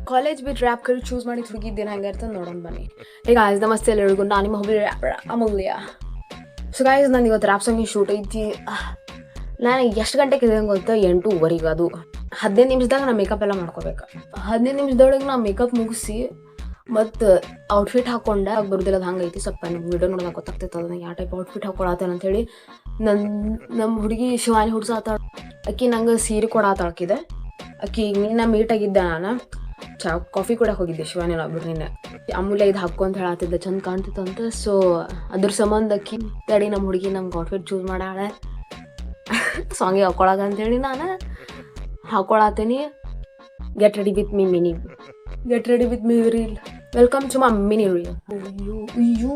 College ಬಿಟ್ಟು rap ಕಲ್ choose ಮಾಡಿ ಹುಡುಗಿದ್ದೇನೆ ಹೆಂಗೆ ಇರ್ತದೆ ನೋಡೋಣ ಬನ್ನಿ. ಈಗ ಆಯ್ತು ನಮಸ್ತೆ ಎಲ್ಲರಿಗೂ, ನಾನು ನಿಮ್ಮ ಹಬ್ಬ ರ್ಯಾಪರ್ ಅಮೂಲ್ಯ. ಸೊ ಗಾಯ್ಸ್ ನಾನು ಇವತ್ತು ರ್ಯಾಪ್ ಸಾಂಗಿನ ಶೂಟ್ ಐತಿ. ನಾನು ಎಷ್ಟು ಗಂಟೆಗೆ ಇದೆ ಗೊತ್ತಾ? 8:15. ಅದು 15 ನಿಮಿಷದಾಗ ನಾನು ಮೇಕಪ್ ಎಲ್ಲ ಮಾಡ್ಕೋಬೇಕು. 15 ನಿಮಿಷದೊಳಗೆ ನಾನು ಮೇಕಪ್ ಮುಗಿಸಿ ಮತ್ತು ಔಟ್ಫಿಟ್ ಹಾಕ್ಕೊಂಡೆ. ಬರೋದಿಲ್ಲ ಅದು ಹಂಗೈತಿ. ಸ್ವಲ್ಪ ನಿಮ್ಗೆ ವಿಡಿಯೋ ನೋಡೋದಾಗ ಗೊತ್ತಾಗ್ತೈತೆ ಅದನ್ನ ಯಾವ ಟೈಪ್ ಔಟ್ಫಿಟ್ ಹಾಕೊಳತ್ತೇನೆ ಅಂಥೇಳಿ. ನಮ್ಮ ಹುಡುಗಿ ಶಿವಾನಿ ಹುಡ್ಸಾತಾಳ. ಅಕ್ಕಿ ನಂಗೆ ಸೀರೆ ಕೊಡಾತಾಳ್ಕಿದೆ. ಅಕ್ಕಿ ನಿನ್ನ ಮೀಟಾಗಿದ್ದೆ. ನಾನು ಕಾಫಿ ಕೂಡ ಹೋಗಿದ್ದೆ ಶಿವಾನಿ ಒಬ್ಬರು ನಿನ್ನೆ. ಅಮೂಲ್ಯ ಇದು ಹಾಕೋ ಅಂತ ಹೇಳತ್ತಿದ್ದೆ, ಚಂದ ಕಾಣ್ತಿತ್ತು ಅಂತ. ಸೊ ಅದ್ರ ಸಂಬಂಧ ಅಕ್ಕಿ ತಡಿ ನಮ್ಮ ಹುಡುಗಿ ನಮ್ಗೆ ಔಟ್ಫಿಟ್ ಚೂಸ್ ಮಾಡಾಳೆ ಸಾಂಗಿಗೆ ಹಾಕೊಳಗ ಅಂತೇಳಿ ನಾನು ಹಾಕೊಳತ್ತೀನಿ. Get ready with me mini, get ready with me reel, welcome to my mini reel. ಅಯ್ಯೋ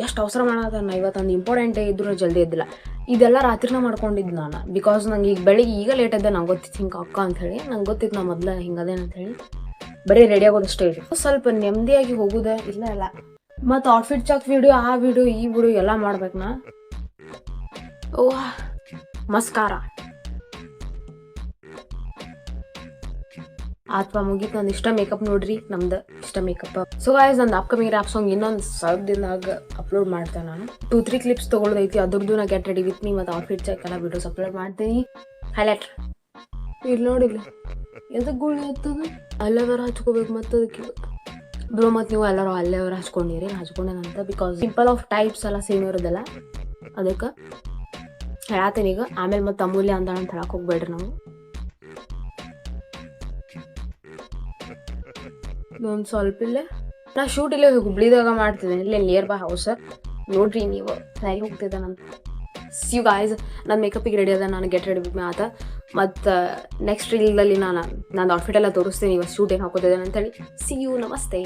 ಎಷ್ಟು ಅವಸರ ಮಾಡೋದನ್ನ. ಇವತ್ತೊಂದು ಇಂಪಾರ್ಟೆಂಟ್ ಇದ್ರೂ ಜಲ್ದಿ ಇದ್ದಿಲ್ಲ. ಇದೆಲ್ಲ ರಾತ್ರಿನ ಮಾಡ್ಕೊಂಡಿದ್ದು ನಾನು. ಬಿಕಾಸ್ ನಂಗೆ ಈಗ ಬೆಳಿಗ್ಗೆ ಈಗ ಲೇಟ್ ಇದ್ದೆ. ನಂಗೆ ಗೊತ್ತಿತ್ತು ಹಿಂಗೆ ಅಕ್ಕ ಅಂಥೇಳಿ. ನಂಗೆ ಗೊತ್ತಿತ್ತು ನಾ ಮೊದಲು ಹಿಂಗದೇನು ಅಂಥೇಳಿ. ಬರೀ ರೆಡಿ ಆಗೋದಷ್ಟೇ ಇದೆ. ಸ್ವಲ್ಪ ನೆಮ್ಮದಿಯಾಗಿ ಹೋಗೋದೆ ಇಲ್ಲ. ಮತ್ತು ಔಟ್ಫಿಟ್ ಚೆಕ್ ವಿಡಿಯೋ, ಆ ವಿಡಿಯೋ ಈ ವಿಡಿಯೋ ಎಲ್ಲ ಮಾಡ್ಬೇಕು ನಾ. ಓಹ್ ಮಸ್ಕಾರ ಅಥವಾ ಮುಗೀತು. ನಂದು ಇಷ್ಟ ಮೇಕಪ್ ನೋಡ್ರಿ, ನಮ್ದು ಇಷ್ಟ ಮೇಕಪ್. ಸೊ ಗಾಯ್ಸ್ ನಂದು ಅಪ್ಕಮಿಂಗ್ ರ್ಯಾಪ್ ಸಾಂಗ್ ಇನ್ನೊಂದು ಸ್ವಲ್ಪ ದಿನದಾಗ ಅಪ್ಲೋಡ್ ಮಾಡ್ತೇನೆ. ನಾನು 2-3 ಕ್ಲಿಪ್ಸ್ ತೊಗೊಳ್ಳೋದೈತಿ. ಅದ್ರದ್ದು ನಾ ಗೆಟ್ ರೆಡಿ ವಿತ್ ಮೀ ಮತ್ತು ಔಟ್ಫಿಟ್ ಚೆಕ್ ಎಲ್ಲ ವಿಡಿಯೋಸ್ ಅಪ್ಲೋಡ್ ಮಾಡ್ತೀನಿ. ಹೈಲೈಟ್ ಇಲ್ಲಿ ನೋಡಿಲ್ಲ ಎದಕ್ಕೆ ಗುಳ್ಳಿ ಹತ್ತದು. ಅಲ್ಲೇವರ ಹಚ್ಕೋಬೇಕು ಮತ್ತು ಅದಕ್ಕೆ ಬ್ರೋ. ಮತ್ತು ನೀವು ಎಲ್ಲರೂ ಅಲ್ಲೇವರ ಹಚ್ಕೊಂಡಿರಿ, ಹಚ್ಕೊಂಡೇನಂತ. ಬಿಕಾಸ್ ಸಿಂಪಲ್ ಆಫ್ ಟೈಪ್ಸ್ ಎಲ್ಲ ಸೇಮ್ ಇರೋದಿಲ್ಲ. ಅದಕ್ಕೆ ಹೇಳತ್ತೀನಿ ಈಗ. ಆಮೇಲೆ ಮತ್ತು ಅಮೂಲ್ಯ ಅಂದಾಳ ಅಂತ ಹೇಳಕ್ಕೆ ಹೋಗ್ಬೇಡ್ರಿ. ನಾವು ಒಂದು ಸ್ವಲ್ಪ ಇಲ್ಲೇ ನಾ ಶೂಟ್ ಇಲ್ಲೇ ಹುಬ್ಳಿದಾಗ ಮಾಡ್ತಿದ್ದೀನಿ. ಇಲ್ಲೇ ನಿಯರ್ ಬೈ ಹೌಸ್. ನೋಡ್ರಿ ನೀವು ಸರಿ ಹೋಗ್ತಿದ್ದೆ ನಾನು. See you guys. ನನ್ನ ಮೇಕಪ್ಪಿಗೆ ರೆಡಿ ಅದ. ನಾನು ಗೆಟ್ ರೆಡಿ ಬಿಟ್ಟು ಆತ. ಮತ್ತು ನೆಕ್ಸ್ಟ್ ರೀಲ್ದಲ್ಲಿ ನಾನು ಔಟ್ಫಿಟ್ ಎಲ್ಲ ತೋರಿಸ್ತೀನಿ. ಇವತ್ತು ಶೂಟ್ ಏನು ಹಾಕೋತಿದ್ದೇನೆ ಅಂತೇಳಿ. ಸಿ ಯು, ನಮಸ್ತೆ.